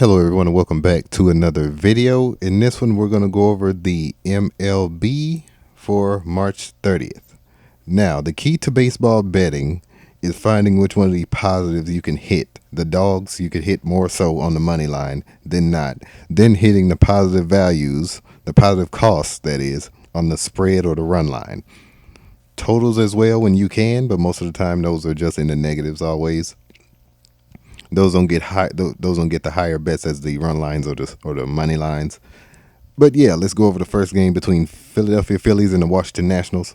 Hello everyone and welcome back to another video. In this one we're going to go over the MLB for March 30th. Now the key to baseball betting is finding which one of the positives you can hit. The dogs you could hit more so on the money line than not. Then hitting the positive values, the positive costs that is, on the spread or the run line. Totals as well when you can, but most of the time those are just in the negatives always. Those don't get high. Those don't get the higher bets as the run lines or the money lines. But yeah, let's go over the first game between Philadelphia Phillies and the Washington Nationals.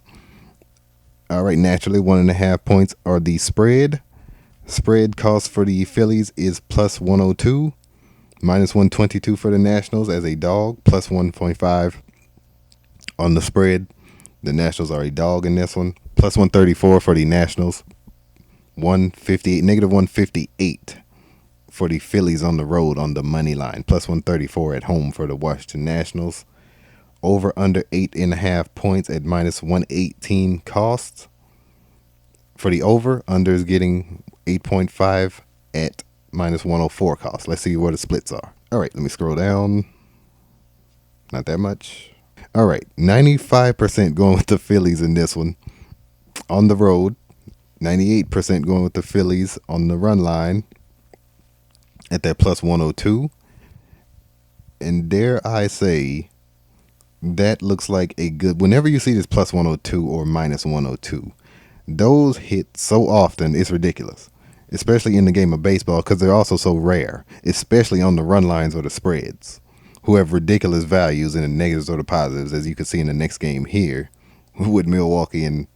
All right, naturally 1.5 points are the spread. Spread cost for the Phillies is plus 102, minus 122 for the Nationals as a dog, plus 1.5 on the spread. The Nationals are a dog in this one. Plus 134 for the Nationals. 158, negative 158 for the Phillies on the road on the money line. Plus 134 at home for the Washington Nationals. Over under 8.5 points at minus 118 costs. For the over, under is getting 8.5 at minus 104 costs. Let's see where the splits are. All right, let me scroll down. Not that much. All right, 95% going with the Phillies in this one. On the road, 98% going with the Phillies on the run line at that plus 102. And dare I say, that looks like a good, whenever you see this plus 102 or minus 102, those hit so often, it's ridiculous. Especially in the game of baseball because they're also so rare, especially on the run lines or the spreads, who have ridiculous values in the negatives or the positives, as you can see in the next game here with Milwaukee and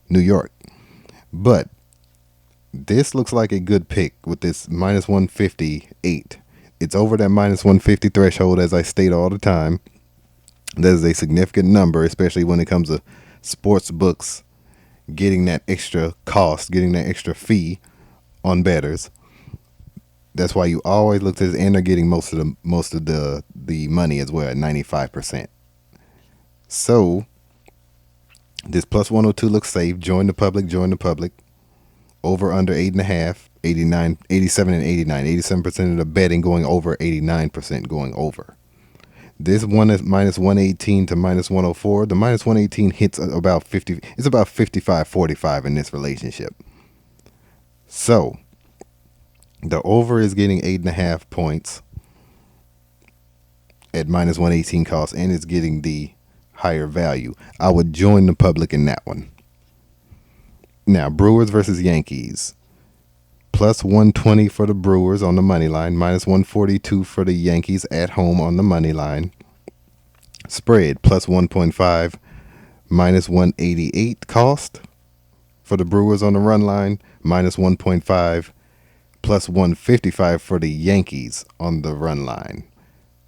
New York. But this looks like a good pick with this minus 158. It's over that minus 150 threshold, as I state all the time. That is a significant number, especially when it comes to sports books getting that extra cost, getting that extra fee on bettors. That's why you always look to this, and they're getting most of the money as well at 95%. So this plus 102 looks safe. Join the public. Over under 8.5, 89, 87 and 89. 87% of the betting going over, 89% going over. This one is minus 118 to minus 104. The minus 118 hits about 50. It's about 55-45 in this relationship. So the over is getting 8.5 points at minus 118 cost, and it's getting the higher value. I would join the public in that one. Now, Brewers versus Yankees. Plus 120 for the Brewers on the money line. Minus 142 for the Yankees at home on the money line. Spread plus 1.5. Minus 188 cost for the Brewers on the run line. Minus 1.5. Plus 155 for the Yankees on the run line.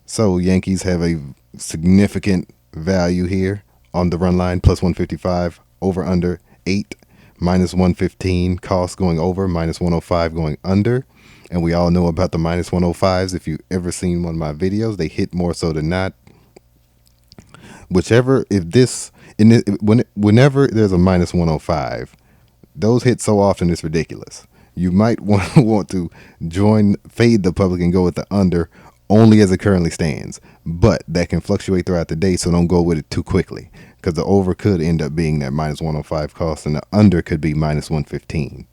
So Yankees have a significant value here on the run line. Plus 155. Over under 8. Minus 115 cost going over, minus 105 going under. And we all know about the minus 105s. If you've ever seen one of my videos, they hit more so than not. Whenever there's a minus 105, those hit so often it's ridiculous. You might want to fade the public and go with the under only as it currently stands. But that can fluctuate throughout the day, so don't go with it too quickly. Because the over could end up being that minus 105 cost, and the under could be minus 115.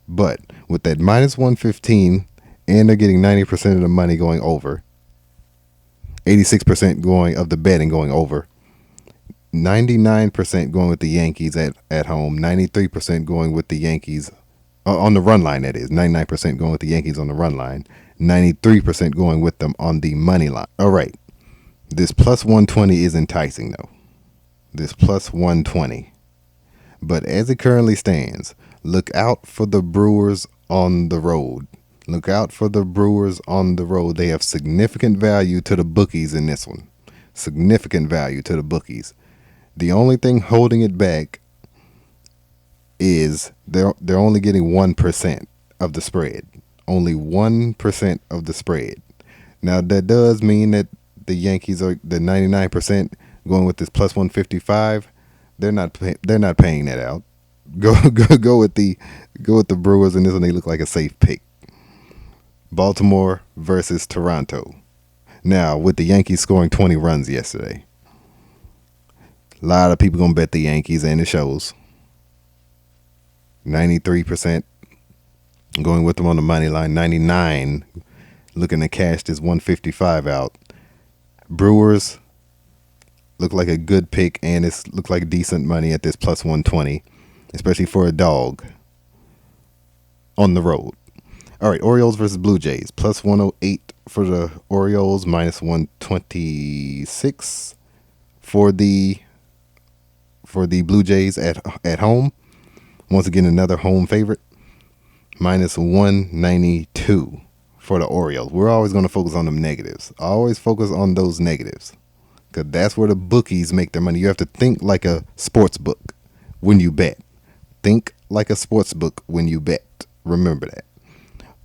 But with that minus 115, and they're getting 90% of the money going over, 86% of the betting going over, 99% going with the Yankees at home, 93% going with the Yankees on the run line, that is. 99% going with the Yankees on the run line, 93% going with them on the money line. All right. This plus 120 is enticing, though. This plus 120. But as it currently stands, look out for the Brewers on the road. Look out for the Brewers on the road. They have significant value to the bookies in this one. Significant value to the bookies. The only thing holding it back is they're only getting 1% of the spread. Only 1% of the spread. Now that does mean that the Yankees are the 99% going with this plus 155. They're not paying that out. Go with the Brewers, and this one they look like a safe pick. Baltimore versus Toronto. Now, with the Yankees scoring 20 runs yesterday, a lot of people going to bet the Yankees, and it shows. 93% going with them on the money line. 99 looking to cash this 155 out. Brewers look like a good pick, and it's look like decent money at this plus 120, especially for a dog on the road. All right, Orioles versus Blue Jays. Plus 108 for the Orioles, minus 126 for the Blue Jays at home. Once again, another home favorite. Minus 192 for the Orioles. We're always going to focus on them negatives. Always focus on those negatives, because that's where the bookies make their money. You have to think like a sports book when you bet. Think like a sports book when you bet. Remember that.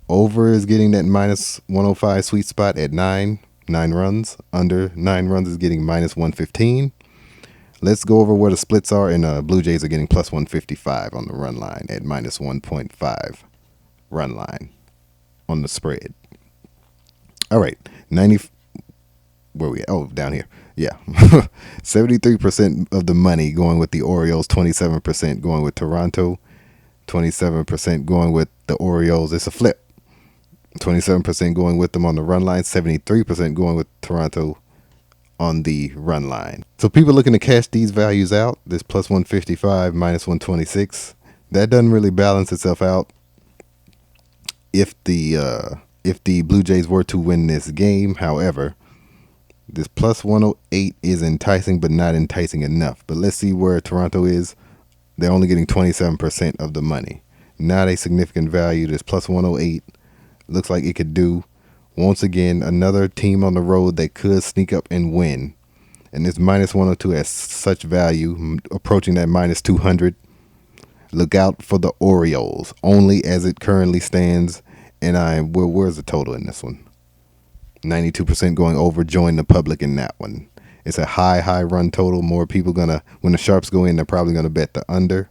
Over is getting that minus 105 sweet spot at 9 runs. Under 9 runs is getting minus 115. Let's go over where the splits are. And Blue Jays are getting plus 155 on the run line at minus 1.5 run line on the spread. All right, 90. Where we at? Oh, down here. Yeah. 73% of the money going with the Orioles, 27% going with Toronto, 27% going with the Orioles. It's a flip. 27% going with them on the run line, 73% going with Toronto on the run line. So people looking to cash these values out, this plus 155, minus 126, that doesn't really balance itself out. If the Blue Jays were to win this game, however, this plus 108 is enticing, but not enticing enough. But let's see where Toronto is. They're only getting 27% of the money. Not a significant value. This plus 108 looks like it could do. Once again, another team on the road that could sneak up and win. And this minus 102 has such value, approaching that minus 200. Look out for the Orioles, only as it currently stands. And where's the total in this one? 92% going over. Join the public in that one. It's a high run total. More people when the sharps go in, they're probably gonna bet the under.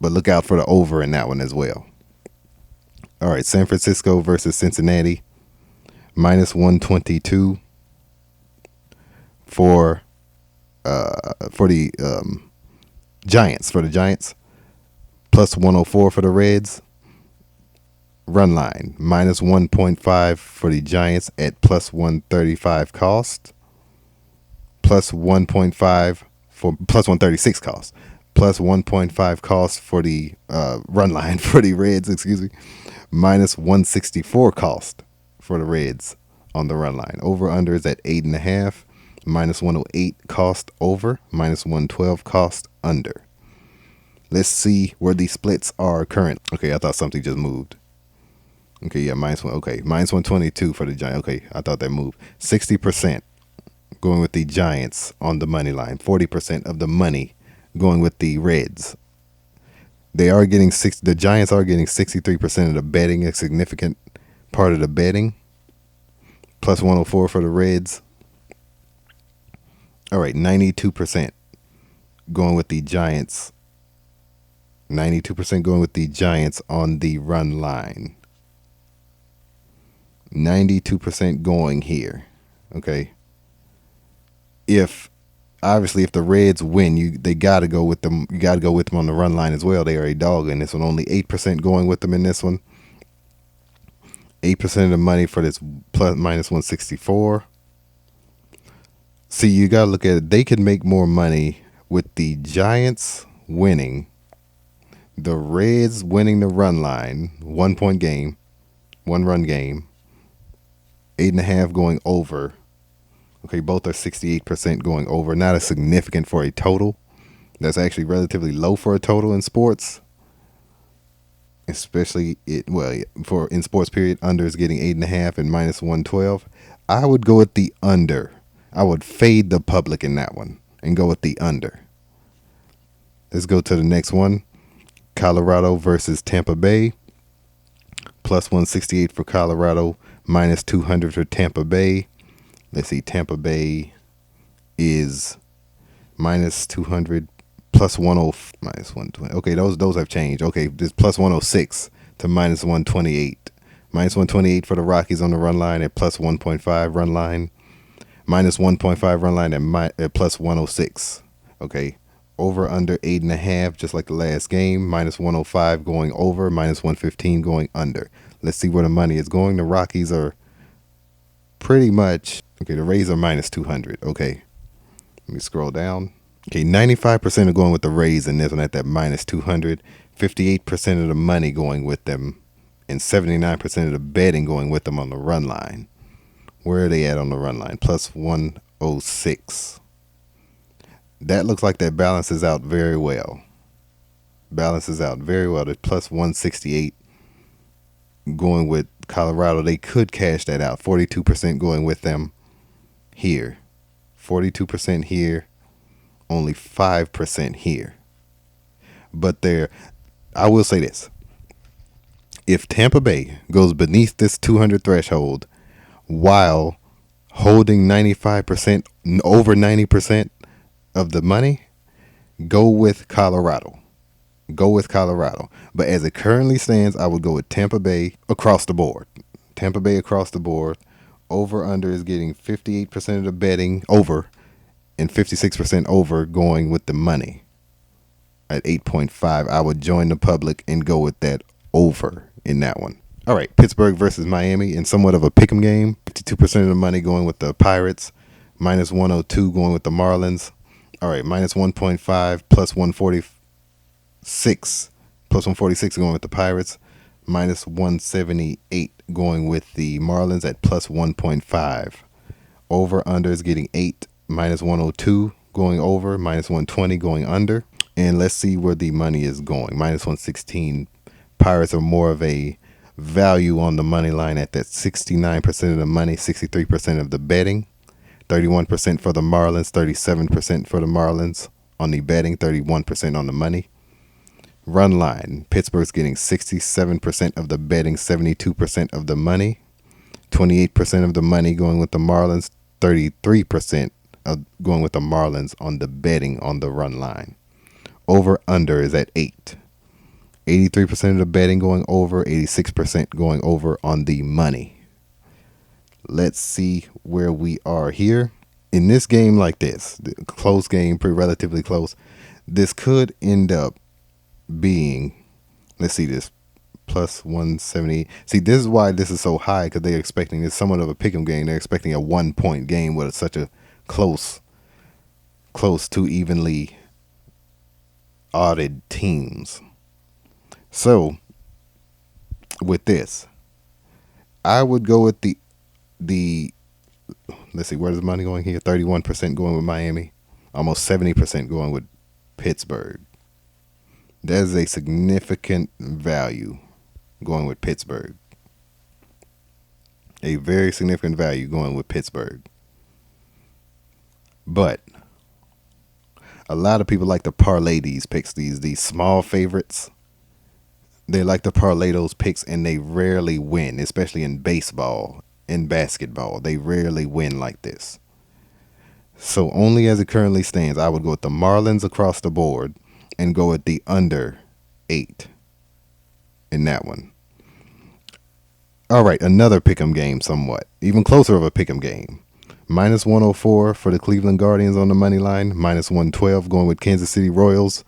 But look out for the over in that one as well. All right, San Francisco versus Cincinnati, minus 122 for the Giants. For the Giants, plus 104 for the Reds. Run line, minus 1.5 for the Giants at plus 135 cost. Plus 1.5 for plus 136 cost. Plus 1.5 cost for the run line for the Reds, excuse me. Minus 164 cost for the Reds on the run line. Over under is at 8.5. Minus 108 cost over. Minus 112 cost under. Let's see where these splits are current. Okay, I thought something just moved. Okay, yeah, minus 122 for the Giants. Okay, I thought that moved. 60% going with the Giants on the money line. 40% of the money going with the Reds. The Giants are getting 63% of the betting, a significant part of the betting. Plus 104 for the Reds. All right, 92% going with the Giants. 92% going with the Giants on the run line. 92% going here. Okay. If the Reds win, they gotta go with them. You gotta go with them on the run line as well. They are a dog in this one. Only 8% going with them in this one. 8% of the money for this minus 164. See, you gotta look at it. They could make more money with the Giants winning, the Reds winning the run line, 1 point game, 1 run game, 8.5 going over. Okay, both are 68% going over. Not as significant for a total. That's actually relatively low for a total in sports. Especially in sports period, under is getting 8.5 and minus 112. I would go with the under. I would fade the public in that one and go with the under. Let's go to the next one. Colorado versus Tampa Bay. Plus 168 for Colorado, minus 200 for Tampa Bay. Let's see, Tampa Bay is minus 200, plus 10, minus 120. Okay, those have changed. Okay, this plus 106. to minus 128. Minus 128 for the Rockies on the run line at plus 1.5 run line. Minus 1.5 run line at plus 106. Okay. Over under 8.5, just like the last game. Minus 105 going over. Minus 115 going under. Let's see where the money is going. The Rockies are pretty much... Okay, the Rays are minus 200. Okay. Let me scroll down. Okay, 95% are going with the Rays in this one at that minus 200. 58% of the money going with them. And 79% of the betting going with them on the run line. Where are they at on the run line? Plus 106. That looks like that balances out very well. Balances out very well. At plus 168 going with Colorado. They could cash that out. 42% going with them here. 42% here. Only 5% here. But I will say this. If Tampa Bay goes beneath this 200 threshold while holding 95%, over 90% of the money, go with Colorado. Go with Colorado. But as it currently stands, I would go with Tampa Bay across the board. Tampa Bay across the board. Over under is getting 58% of the betting over and 56% over going with the money at 8.5. I would join the public and go with that over in that one. All right, Pittsburgh versus Miami in somewhat of a pick'em game. 52% of the money going with the Pirates. Minus 102 going with the Marlins. All right, minus 1.5 plus 146. Plus 146 going with the Pirates. Minus 178 going with the Marlins at plus 1.5. Over under is getting 8. Minus 102 going over. Minus 120 going under. And let's see where the money is going. Minus 116. Pirates are more of a value on the money line at that 69% of the money, 63% of the betting. 31% for the Marlins, 37% for the Marlins on the betting, 31% on the money. Run line, Pittsburgh's getting 67% of the betting, 72% of the money. 28% of the money going with the Marlins, 33% of going with the Marlins on the betting on the run line. Over under is at 8. 83% of the betting going over, 86% going over on the money. Let's see where we are here. In this game like this, the close game, pretty relatively close, this could end up being, let's see this, plus 170. See, this is why this is so high, because they're expecting, it's somewhat of a pick'em game. They're expecting a 1-point game with such a close to evenly odded teams. So, with this, I would go with the let's see, where's the money going here? 31% going with Miami. Almost 70% going with Pittsburgh. That is a significant value going with Pittsburgh. A very significant value going with Pittsburgh. But a lot of people like to parlay these picks, these small favorites. They like to parlay those picks, and they rarely win, especially in baseball, in basketball. They rarely win like this. So only as it currently stands, I would go with the Marlins across the board and go with the under 8 in that one. All right, another pick'em game somewhat. Even closer of a pick'em game. Minus 104 for the Cleveland Guardians on the money line. Minus 112 going with Kansas City Royals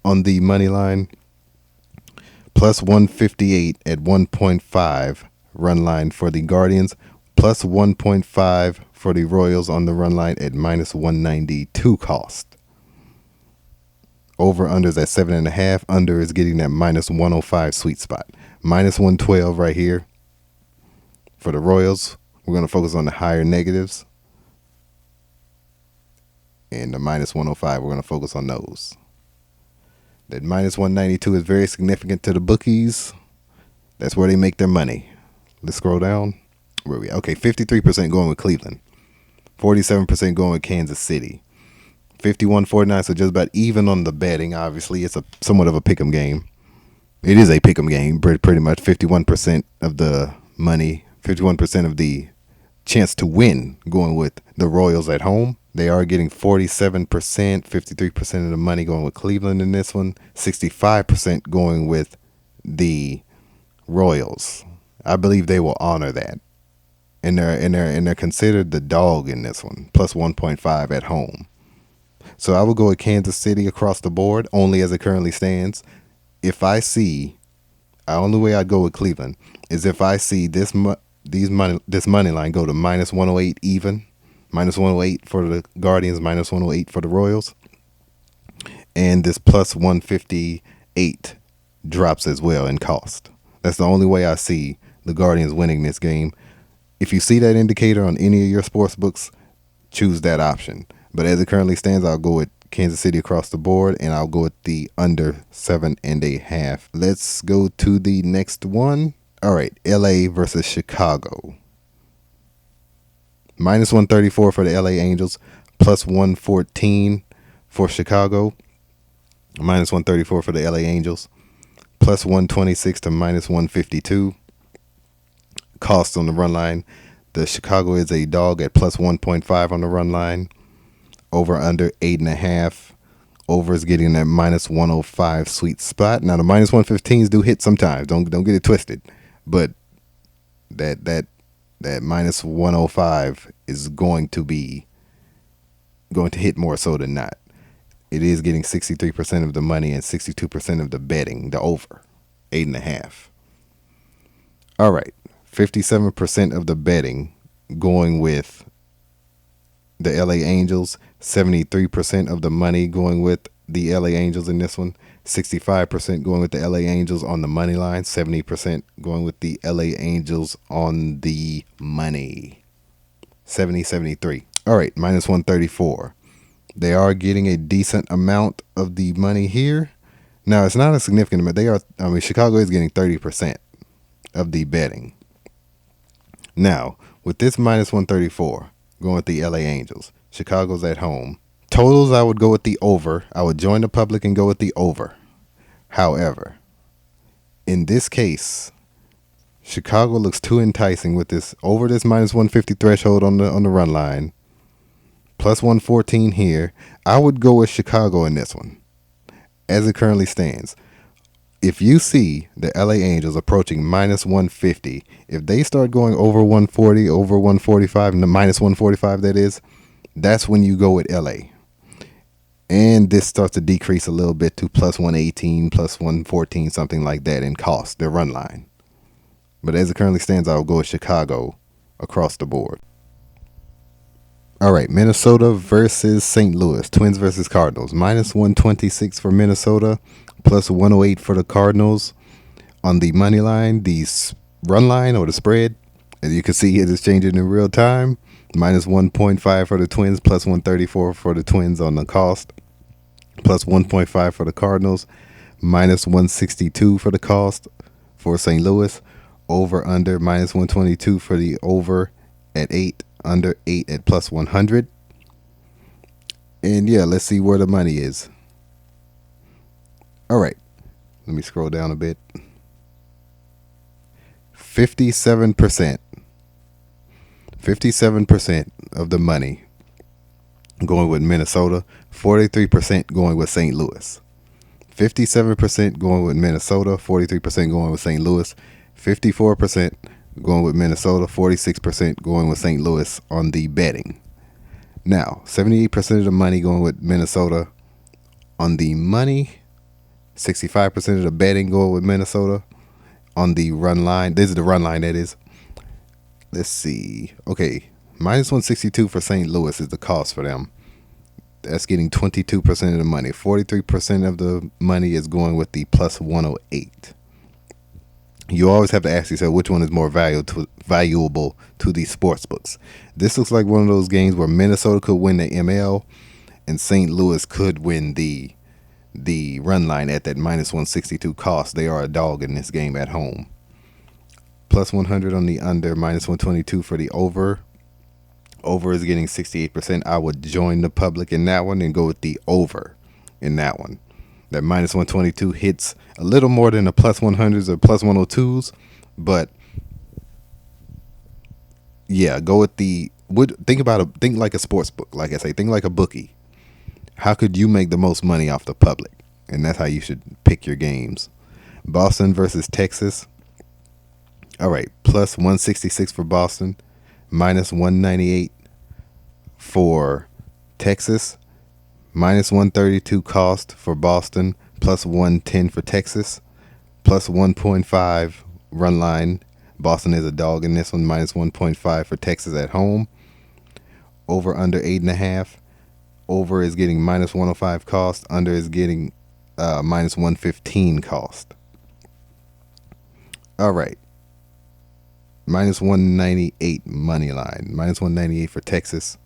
on the money line. Plus 158 at 1.5 run line for the Guardians. Plus 1.5 for the Royals on the run line at minus 192 cost. Over under is at 7.5. Under is getting that minus 105 sweet spot. Minus 112 right here for the Royals. We're going to focus on the higher negatives. And the minus 105, we're going to focus on those. That minus 192 is very significant to the bookies. That's where they make their money. Let's scroll down. Where are we? Okay, 53% going with Cleveland. 47% going with Kansas City. 51-49, so just about even on the betting. Obviously, it's somewhat of a pick'em game. It is a pick'em game, pretty much. 51% of the money, 51% of the chance to win going with the Royals at home. They are getting 47%, 53% of the money going with Cleveland in this one. 65% going with the Royals. I believe they will honor that. And they're considered the dog in this one, plus 1.5 at home. So I will go with Kansas City across the board, only as it currently stands. If I see, the only way I'd go with Cleveland is if I see this money line go to minus 108 even, minus 108 for the Guardians, minus 108 for the Royals, and this plus 158 drops as well in cost. That's the only way I see the Guardians winning this game. If you see that indicator on any of your sports books, choose that option. But as it currently stands, I'll go with Kansas City across the board, and I'll go with the under 7.5. Let's go to the next one. All right, LA versus Chicago. Minus 134 for the LA Angels, plus 114 for Chicago. Minus 134 for the LA Angels, plus 126 to minus 152. Cost on the run line. The Chicago is a dog at plus 1.5 on the run line. Over under 8.5. Over is getting that minus 105 sweet spot. Now the minus 115s do hit sometimes. Don't get it twisted. But that minus 105 is going to hit more so than not. It is getting 63% of the money and 62% of the betting. The over 8.5. All right. 57% of the betting going with the LA Angels, 73% of the money going with the LA Angels in this one, 65% going with the LA Angels on the money line, 70% going with the LA Angels on the money. 70-73. All right, minus 134. They are getting a decent amount of the money here. Now, it's not a significant amount. Chicago is getting 30% of the betting. Now, with this minus 134, going with the LA Angels, Chicago's at home. Totals, I would go with the over. I would join the public and go with the over. However, in this case, Chicago looks too enticing with this over this minus 150 threshold on the run line. Plus 114 here. I would go with Chicago in this one, as it currently stands. If you see the LA Angels approaching minus 150, if they start going over 140, over 145, and the minus 145 that is, that's when you go with LA. And this starts to decrease a little bit to plus 118, plus 114, something like that in cost, their run line. But as it currently stands, I'll go with Chicago across the board. All right, Minnesota versus St. Louis, Twins versus Cardinals. Minus 126 for Minnesota, plus 108 for the Cardinals. On the money line, the run line or the spread, as you can see, it is changing in real time. Minus 1.5 for the Twins, plus 134 for the Twins on the cost. Plus 1.5 for the Cardinals, minus 162 for the cost for St. Louis. Over under minus 122 for the over at 8. Under 8 at plus 100. And yeah, let's see where the money is. All right, let me scroll down a bit. 57%. 57% of the money going with Minnesota. 43% going with St. Louis. 57% going with Minnesota. 43% going with St. Louis. 54% going with Minnesota, 46% going with St. Louis on the betting. Now, 78% of the money going with Minnesota on the money, 65% of the betting going with Minnesota on the run line. This is the run line, that is. Let's see. Okay, minus 162 for St. Louis is the cost for them. That's getting 22% of the money. 43% of the money is going with the plus 108. You always have to ask yourself which one is more valuable to the sports books. This looks like one of those games where Minnesota could win the ML and St. Louis could win the run line at that minus 162 cost. They are a dog in this game at home. Plus 100 on the under, minus 122 for the over. Over is getting 68%. I would join the public in that one and go with the over in that one. That minus 122 hits a little more than the plus 100s or plus 102s, but yeah, go with think like a sports book. Like I say, think like a bookie. How could you make the most money off the public? And that's how you should pick your games. Boston versus Texas. All right, plus 166 for Boston, minus 198 for Texas, minus 132 cost for Boston, plus 110 for Texas, plus 1.5 run line. Boston is a dog in this one, minus 1.5 for Texas at home. Over under 8.5. Over is getting minus 105 cost. Under is getting minus 115 cost. All right. Minus 198 money line. Minus 198 for Texas.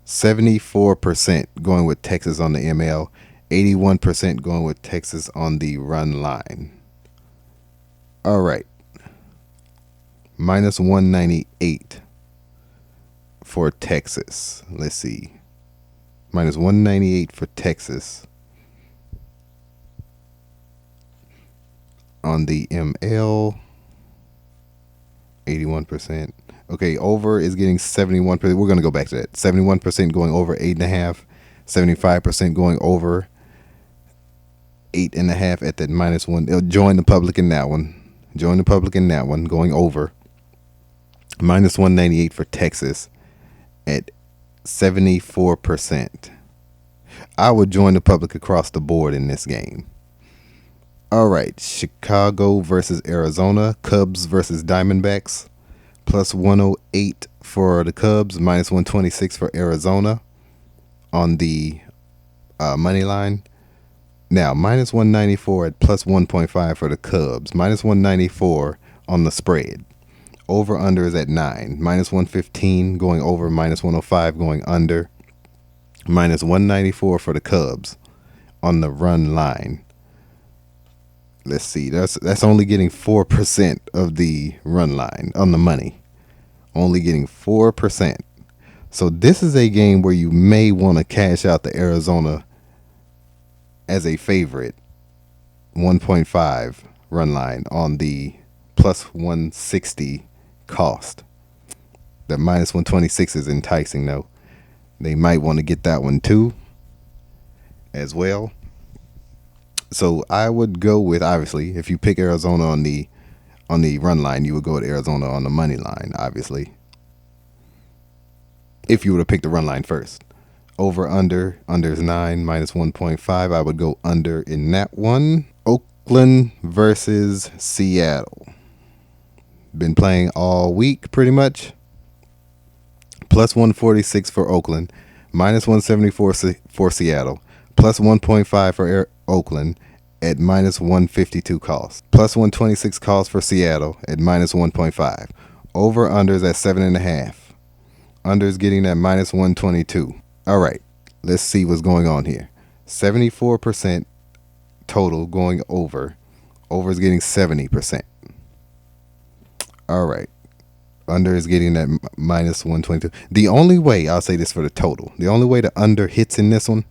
74% going with Texas on the ML. 81% going with Texas on the run line. All right. Minus 198 for Texas. Let's see. Minus 198 for Texas on the ML. 81%. Okay, over is getting 71%. We're going to go back to that. 71% going over 8.5. 75% going over 8.5 at that minus one. Join the public in that one. Join the public in that one, going over. Minus 198 for Texas at 74%. I would join the public across the board in this game. All right, Chicago versus Arizona, Cubs versus Diamondbacks, plus 108 for the Cubs, minus 126 for Arizona on the money line. Now, minus 194 at plus 1.5 for the Cubs, minus 194 on the spread. Over under is at 9, minus 115 going over, minus 105 going under, minus 194 for the Cubs on the run line. Let's see, that's only getting 4% of the run line on the money. Only getting 4%. So this is a game where you may want to cash out the Arizona as a favorite. 1.5 run line on the plus 160 cost. The minus 126 is enticing though. They might want to get that one too as well. So I would go with, obviously, if you pick Arizona on the run line, you would go with Arizona on the money line, obviously. If you would have picked the run line first. Over, under is 9, minus 1.5. I would go under in that one. Oakland versus Seattle. Been playing all week pretty much. Plus 146 for Oakland, minus 174 for Seattle, plus 1.5 for Oakland at minus 152 cost, plus 126 cost for Seattle at minus 1.5. Over unders at 7.5. Unders getting that minus 122. All right, let's see what's going on here. 74% total going over. Over is getting 70%. All right. Under is getting that minus 122. The only way, I'll say this for the total, the only way the under hits in this one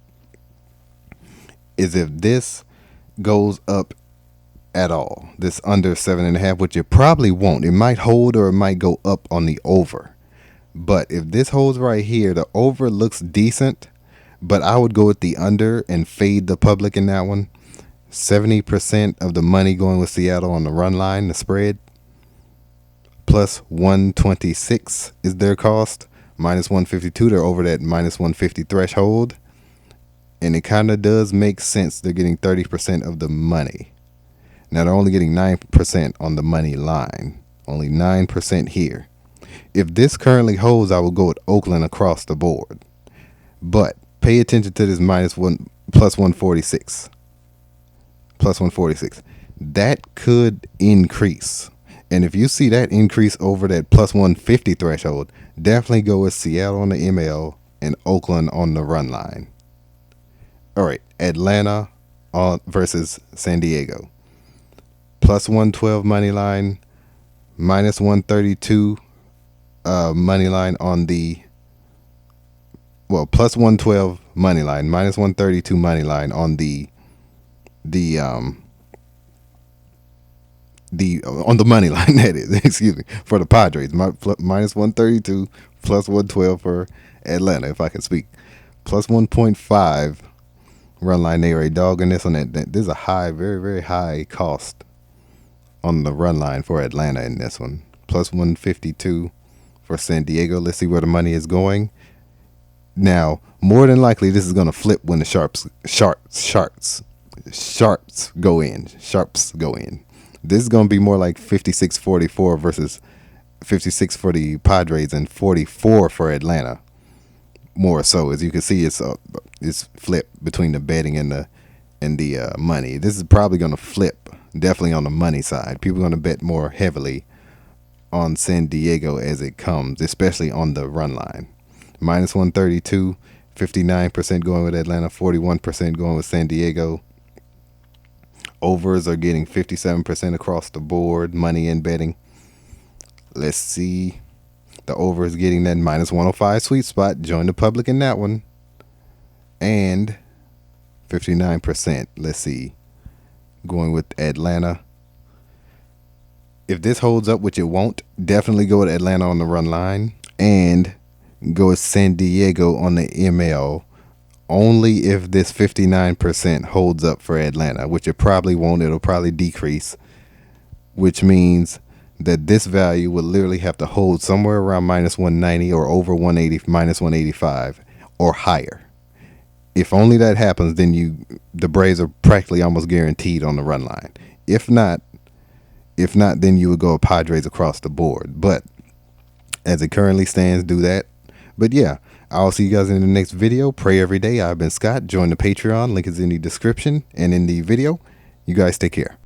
is if this goes up at all. This under 7.5, which it probably won't. It might hold or it might go up on the over. But if this holds right here, the over looks decent, but I would go with the under and fade the public in that one. 70% of the money going with Seattle on the run line, the spread. Plus 126 is their cost. Minus 152, they're over that minus 150 threshold. And it kind of does make sense. They're getting 30% of the money. Now they're only getting 9% on the money line. Only 9% here. If this currently holds, I will go with Oakland across the board. But pay attention to this plus 146. Plus 146. That could increase. And if you see that increase over that plus 150 threshold, definitely go with Seattle on the ML and Oakland on the run line. All right, Atlanta versus San Diego. Plus 112 money line, minus 132 money line on the, plus 112 money line, minus 132 money line on on the money line, that is, excuse me, for the Padres. Minus 132, plus 112 for Atlanta, if I can speak. Plus 1.5 run line. They are a dog in this one. There's a high, very, very high cost on the run line for Atlanta in this one. Plus 152 for San Diego. Let's see where the money is going. Now, more than likely, this is going to flip when the sharps go in. Sharps go in. This is going to be more like 56-44 versus 56 for the Padres and 44 for Atlanta. More so, as you can see, it's flipped between the betting and the money. This is probably going to flip definitely on the money side. People are going to bet more heavily on San Diego as it comes, especially on the run line. Minus 132, 59% going with Atlanta, 41% going with San Diego. Overs are getting 57% across the board, money and betting. Let's see. The over is getting that minus 105 sweet spot. Join the public in that one. And 59%. Let's see. Going with Atlanta. If this holds up, which it won't, definitely go with Atlanta on the run line. And go with San Diego on the ML. Only if this 59% holds up for Atlanta, which it probably won't. It'll probably decrease, which means that this value will literally have to hold somewhere around minus 190 or over 180, minus 185 or higher. If only that happens, then the Braves are practically almost guaranteed on the run line. If not, then you would go Padres across the board. But as it currently stands, do that. But yeah, I'll see you guys in the next video. Pray every day. I've been Scott. Join the Patreon. Link is in the description and in the video. You guys take care.